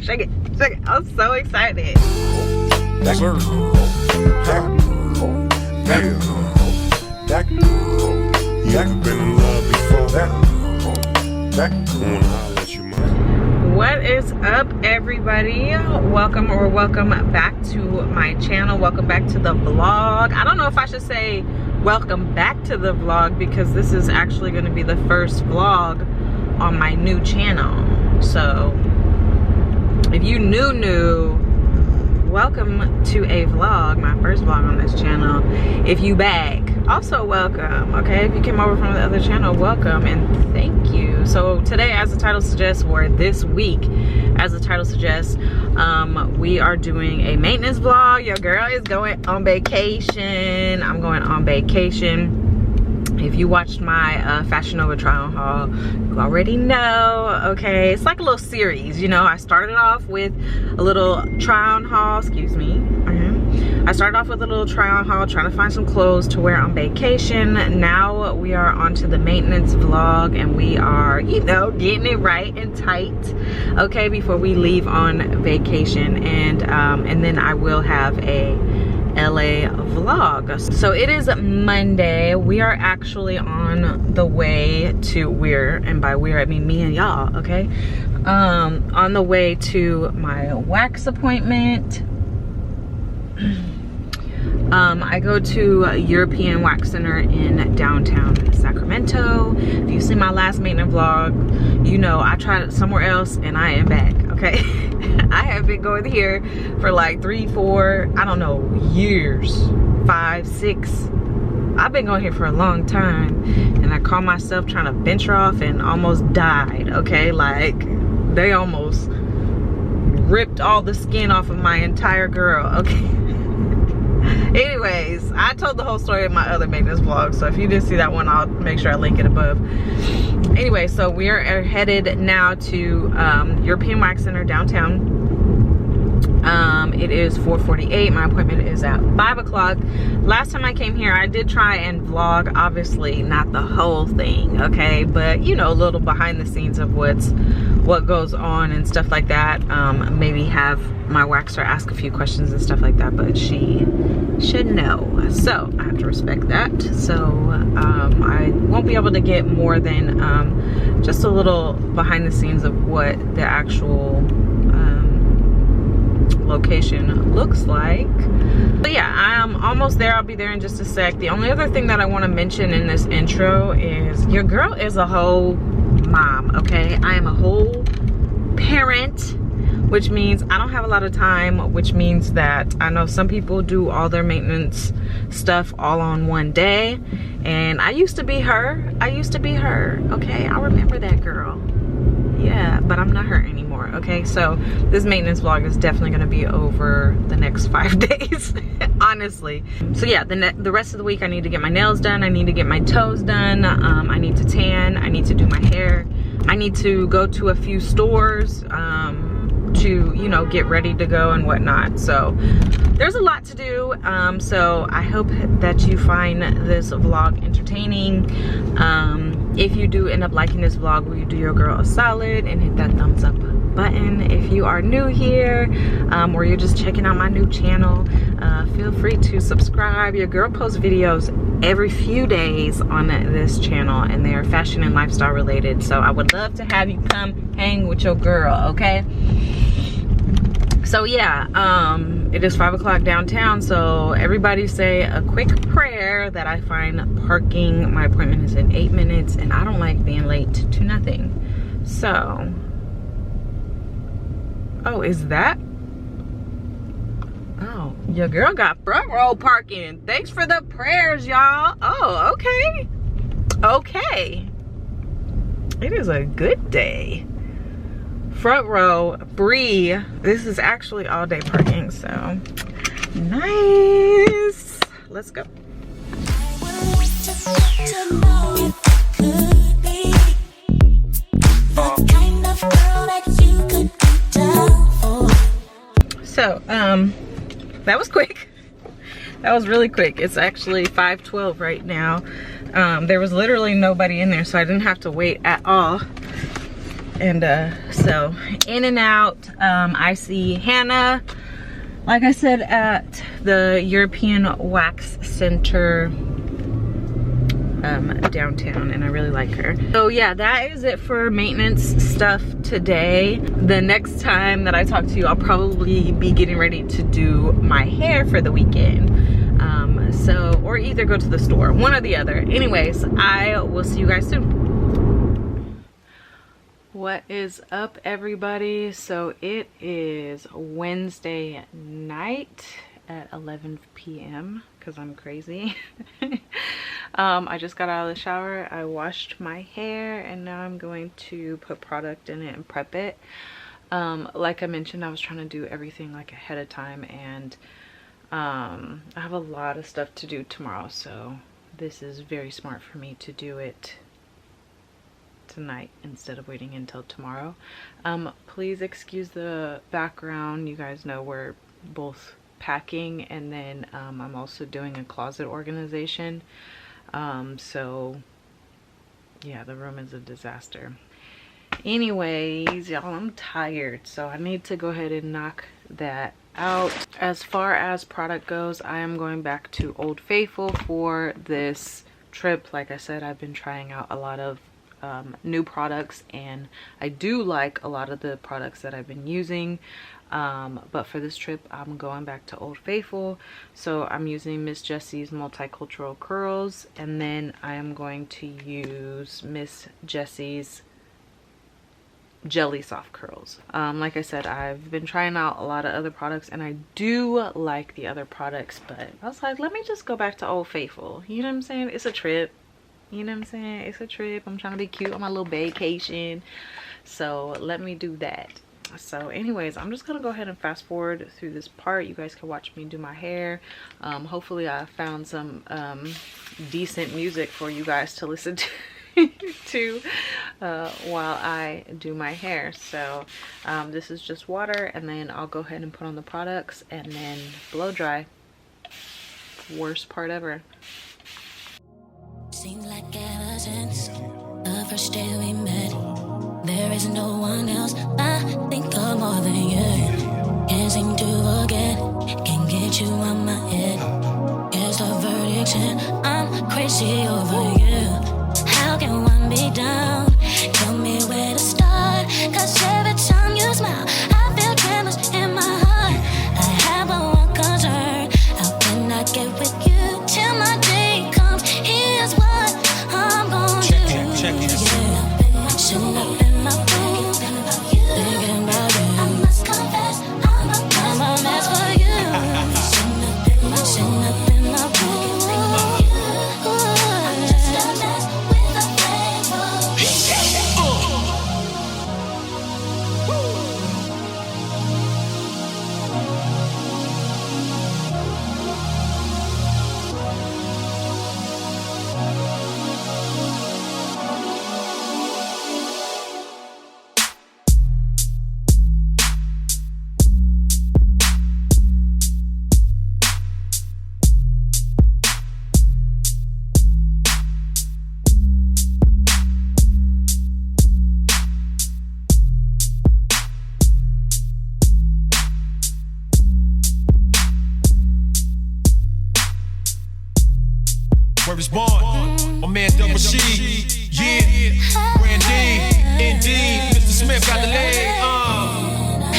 shake it, shake it. I'm so excited. That girl. You ever been in love before? What is up, everybody? Welcome back to my channel. Welcome back to the vlog. I don't know if I should say welcome back to the vlog because this is actually going to be the first vlog on my new channel. So if you new, welcome to a vlog, my first vlog on this channel. If you back, also welcome. Okay, if you came over from the other channel, welcome and thank you. So today, as the title suggests, or this week as the title suggests, we are doing a maintenance vlog. Your girl is going on vacation. I'm going on vacation. If you watched my Fashion Nova try on haul, you already know. Okay, it's like a little series, you know. I started off with a little try on haul, excuse me. I started off with a little try on haul, trying to find some clothes to wear on vacation. Now we are on to the maintenance vlog, and we are, you know, getting it right and tight, okay, before we leave on vacation. And then I will have a LA vlog. So it is Monday. We are actually on the way to and by we're I mean me and y'all, okay, on the way to my wax appointment. I go to European Wax Center in downtown Sacramento. If you've seen my last maintenance vlog, you know I tried somewhere else and I am back, okay? I have been going here for like 3, 4, I don't know, years, 5, 6. I've been going here for a long time, and I caught myself trying to venture off and almost died, okay? Like, they almost ripped all the skin off of my entire girl, okay? Anyways, I told the whole story in my other maintenance vlog, so if you didn't see that one, I'll make sure I link it above. Anyway, so we are headed now to European Wax Center downtown. It is 4:48. My appointment is at 5 o'clock. Last time I came here, I did try and vlog, obviously not the whole thing, okay, but you know, a little behind the scenes of what goes on and stuff like that. Maybe have my waxer ask a few questions and stuff like that, but she should know, so I have to respect that. So I won't be able to get more than just a little behind the scenes of what the actual location looks like. But yeah, I'm almost there. I'll be there in just a sec. The only other thing that I want to mention in this intro is your girl is a whole mom, okay? I am a whole parent, which means I don't have a lot of time, which means that I know some people do all their maintenance stuff all on one day, and I used to be her, okay? I remember that girl. Yeah, but I'm not her anymore, okay? So this maintenance vlog is definitely gonna be over the next 5 days, honestly. So yeah, the rest of the week I need to get my nails done, I need to get my toes done, I need to tan, I need to do my hair, I need to go to a few stores to, you know, get ready to go and whatnot. So there's a lot to do. So I hope that you find this vlog entertaining. If you do end up liking this vlog, will you do your girl a solid and hit that thumbs up button? If you are new here, or you're just checking out my new channel, feel free to subscribe. Your girl posts videos every few days on this channel, and they are fashion and lifestyle related. So I would love to have you come hang with your girl, okay? So yeah, it is 5 o'clock downtown, so everybody say a quick prayer that I find parking. My appointment is in 8 minutes, and I don't like being late to nothing. So, oh, is that? Oh, your girl got front row parking. Thanks for the prayers, y'all. Oh, okay. Okay. It is a good day. Front row, free. This is actually all day parking, so nice. Let's go. So, that was quick. That was really quick. It's actually 5:12 right now. There was literally nobody in there, so I didn't have to wait at all. And so in and out. I see Hannah, like I said, at the European Wax Center downtown, and I really like her. So yeah, that is it for maintenance stuff today. The next time that I talk to you, I'll probably be getting ready to do my hair for the weekend. So, or either go to the store, one or the other. Anyways, I will see you guys soon. What is up, everybody? So it is Wednesday night at 11 p.m. because I'm crazy. I just got out of the shower, I washed my hair, and now I'm going to put product in it and prep it. Like I mentioned, I was trying to do everything like ahead of time, and I have a lot of stuff to do tomorrow, so this is very smart for me to do it tonight instead of waiting until tomorrow. Please excuse the background. You guys know we're both packing, and then I'm also doing a closet organization. So yeah, the room is a disaster. Anyways, y'all, I'm tired, so I need to go ahead and knock that out. As far as product goes, I am going back to Old Faithful for this trip. Like I said, I've been trying out a lot of new products, and I do like a lot of the products that I've been using, but for this trip I'm going back to Old Faithful. So I'm using Miss Jessie's Multicultural Curls, and then I am going to use Miss Jessie's Jelly Soft Curls. Like I said, I've been trying out a lot of other products, and I do like the other products, but I was like, let me just go back to Old Faithful. You know what I'm saying? It's a trip. You know what I'm saying? It's a trip. I'm trying to be cute on my little vacation, so let me do that. So anyways, I'm just gonna go ahead and fast forward through this part. You guys can watch me do my hair. Hopefully I found some decent music for you guys to listen to while I do my hair. So this is just water, and then I'll go ahead and put on the products and then blow dry. Worst part ever. Seems like ever since the first day we met, there is no one else I think of more than you. Can't seem to forget, can't get you on my head. Here's the verdict, and I'm crazy over you. How can one be down? Tell me where to start, 'cause every time you smile I feel tremors in my heart. I have one concern: how can I get with you till my day comes? Here's what I'm gonna do. Check it. Yeah, sitting up in my room, thinking about you. I must confess, I'm a mess for you. Sitting up in my room, I'm just a mess with a flavor. Where it's born, my man Double G, yeah, Brandy, indeed, Mr. Smith got the leg,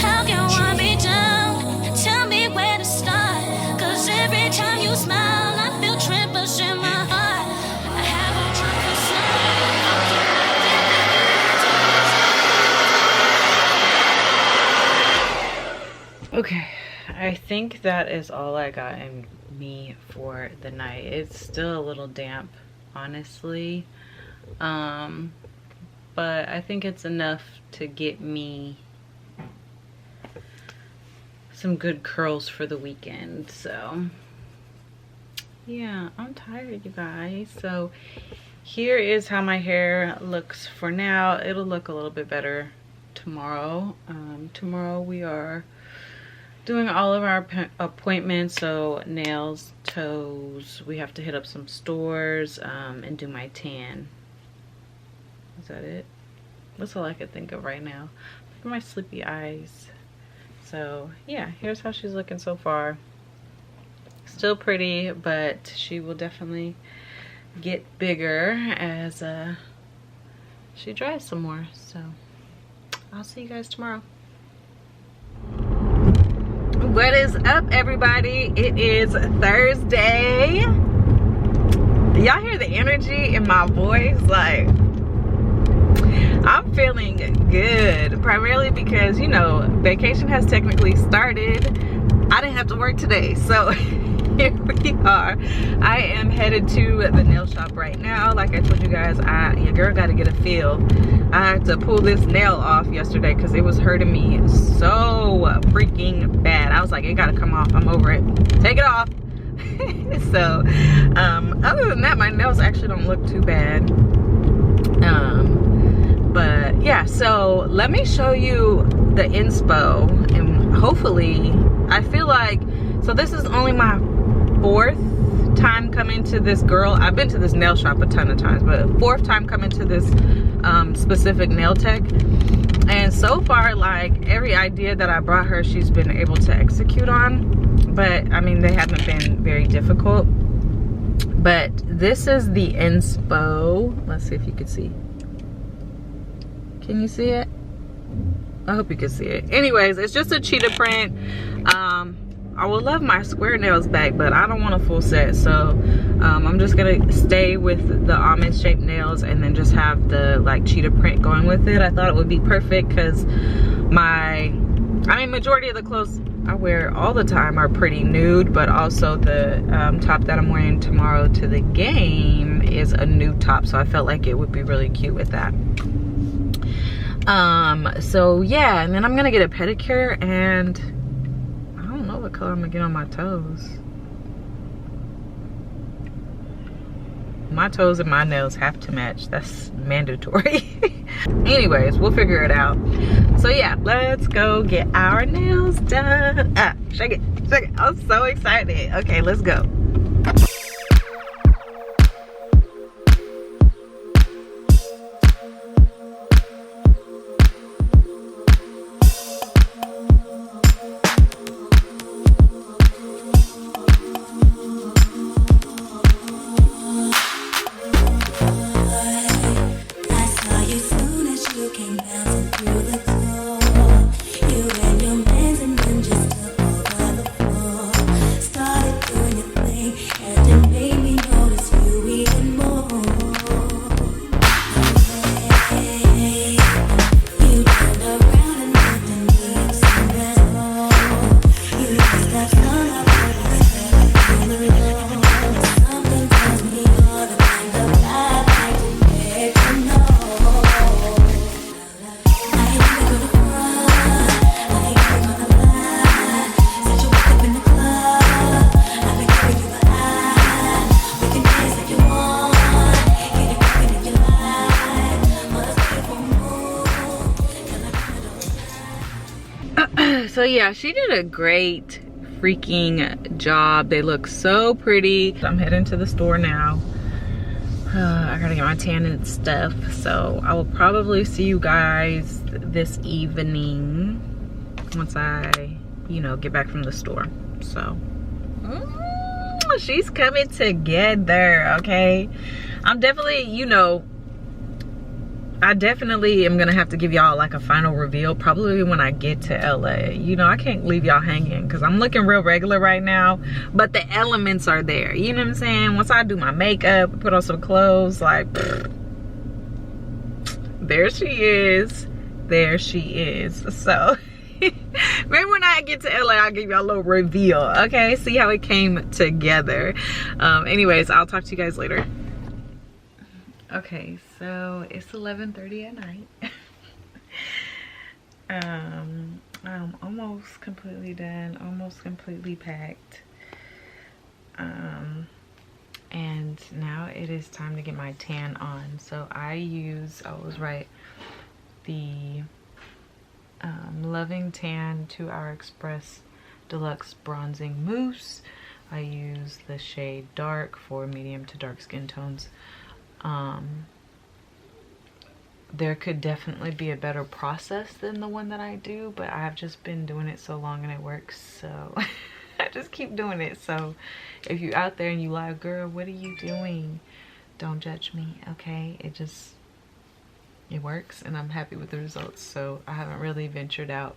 How can one be down? Tell me where to start, 'cause every time you smile I feel tremors in my heart. I have a drunk. Okay, I think that is all I got in me for the night. It's still a little damp, honestly, but I think it's enough to get me some good curls for the weekend. So yeah, I'm tired, you guys. So here is how my hair looks for now. It'll look a little bit better tomorrow. Tomorrow we are doing all of our appointments, so nails, toes. We have to hit up some stores and do my tan. Is that it? That's all I could think of right now. Look at my sleepy eyes. So yeah, here's how she's looking so far. Still pretty, but she will definitely get bigger as she dries some more. So I'll see you guys tomorrow. What is up, everybody? It is Thursday. Y'all hear the energy in my voice? Like, I'm feeling good, primarily because, you know, vacation has technically started. I didn't have to work today, so here we are. I am headed to the nail shop right now. Like I told you guys, your girl got to get a feel. I had to pull this nail off yesterday because it was hurting me so freaking bad. I was like, it got to come off. I'm over it. Take it off. So, other than that, my nails actually don't look too bad. But yeah, so let me show you the inspo, and hopefully, I feel like, so this is only my 4th time coming to this girl. I've been to this nail shop a ton of times, but 4th time coming to this specific nail tech. And so far, like, every idea that I brought her, she's been able to execute on. But I mean, they haven't been very difficult. But this is the inspo. Let's see if you can see. Can you see it? I hope you can see it. Anyways, it's just a cheetah print. I would love my square nails back, but I don't want a full set. So I'm just gonna stay with the almond shaped nails and then just have the like cheetah print going with it. I thought it would be perfect because majority of the clothes I wear all the time are pretty nude, but also the top that I'm wearing tomorrow to the game is a nude top, so I felt like it would be really cute with that. So yeah, and then I'm gonna get a pedicure, and I don't know what color I'm gonna get on my toes. My toes and my nails have to match. That's mandatory. Anyways, we'll figure it out. So yeah, let's go get our nails done. Shake it, shake it. I'm so excited. Okay, let's go. So yeah, she did a great freaking job. They look so pretty. I'm heading to the store now. I gotta get my tan and stuff, so I will probably see you guys this evening once I, you know, get back from the store. So she's coming together. Okay, I'm definitely, you know, I definitely am gonna have to give y'all like a final reveal probably when I get to LA. You know, I can't leave y'all hanging because I'm looking real regular right now, but the elements are there. You know what I'm saying? Once I do my makeup, put on some clothes, like, there she is. There she is. So maybe when I get to LA, I'll give y'all a little reveal. Okay, see how it came together. Anyways, I'll talk to you guys later. Okay, so it's 11:30 at night. I'm almost completely done, almost completely packed. And now it is time to get my tan on. So I was right, the Loving Tan 2 Hour Express Deluxe Bronzing Mousse. I use the shade Dark for medium to dark skin tones. there could definitely be a better process than the one that I do, but I've just been doing it so long and it works, so I just keep doing it. So if you're out there and you like, girl, what are you doing? Don't judge me, okay? It works and I'm happy with the results, so I haven't really ventured out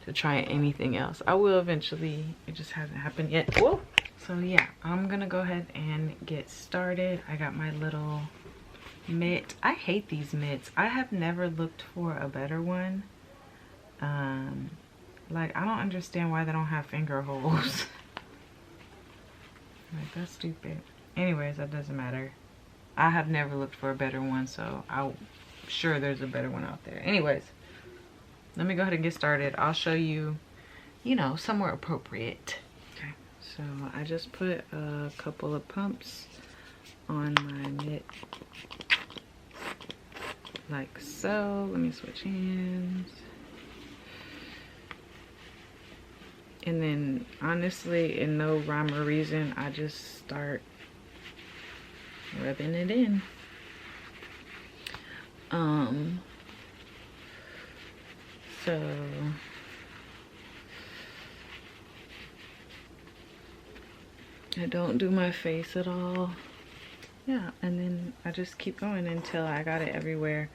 to try anything else. I will eventually, it just hasn't happened yet. Whoa. So yeah, I'm gonna go ahead and get started. I got my little mitt. I hate these mitts. I have never looked for a better one. Like, I don't understand why they don't have finger holes. Like, that's stupid. Anyways, that doesn't matter. I have never looked for a better one, so I'm sure there's a better one out there. Anyways, let me go ahead and get started. I'll show you, you know, somewhere appropriate. Okay, so I just put a couple of pumps on my mitt, like so. Let me switch hands. And then, honestly, in no rhyme or reason, I just start rubbing it in. So I don't do my face at all. Yeah, and then I just keep going until I got it everywhere.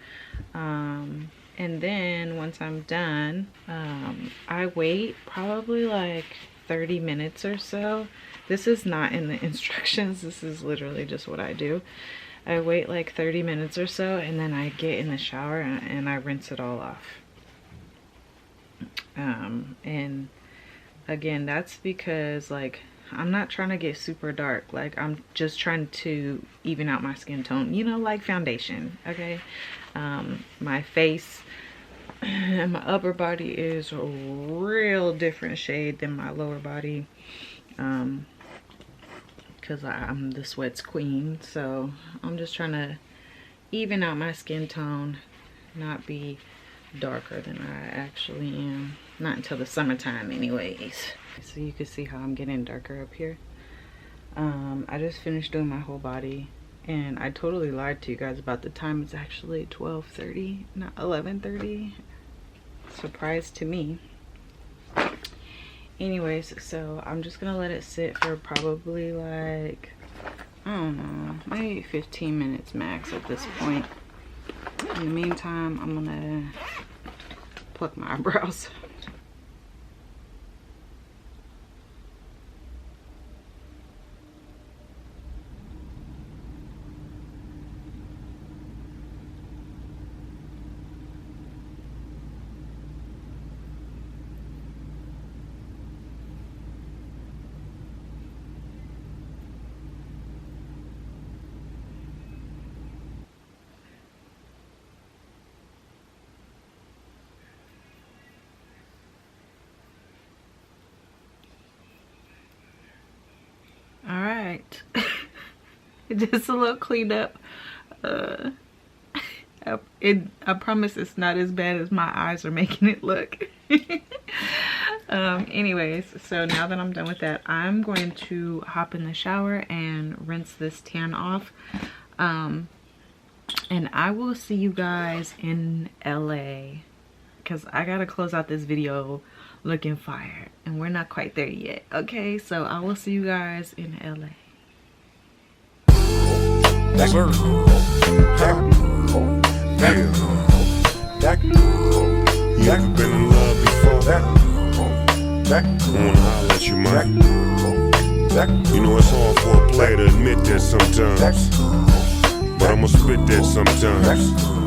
And then once I'm done, I wait probably like 30 minutes or so. This is not in the instructions. This is literally just what I do. I wait like 30 minutes or so, and then I get in the shower and I rinse it all off. And again, that's because, like, I'm not trying to get super dark. Like, I'm just trying to even out my skin tone, you know, like foundation. Okay. My face and my upper body is a real different shade than my lower body, because I'm the sweats queen. So I'm just trying to even out my skin tone, not be darker than I actually am. Not until the summertime anyways. So you can see how I'm getting darker up here. I just finished doing my whole body, and I totally lied to you guys about the time. It's actually 12:30, not 11:30. Surprise to me. Anyways, so I'm just gonna let it sit for probably like, I don't know, maybe 15 minutes max at this point. In the meantime, I'm gonna pluck my eyebrows. Just a little cleanup. I promise it's not as bad as my eyes are making it look. Anyways, so now that I'm done with that, I'm going to hop in the shower and rinse this tan off. And I will see you guys in LA, because I gotta close out this video looking fire, and we're not quite there yet. Okay, so I will see you guys in LA. That girl, you ever been in love before? I wanna holler at you, man. You know it's hard for a player to admit that sometimes, but I'ma spit that sometimes.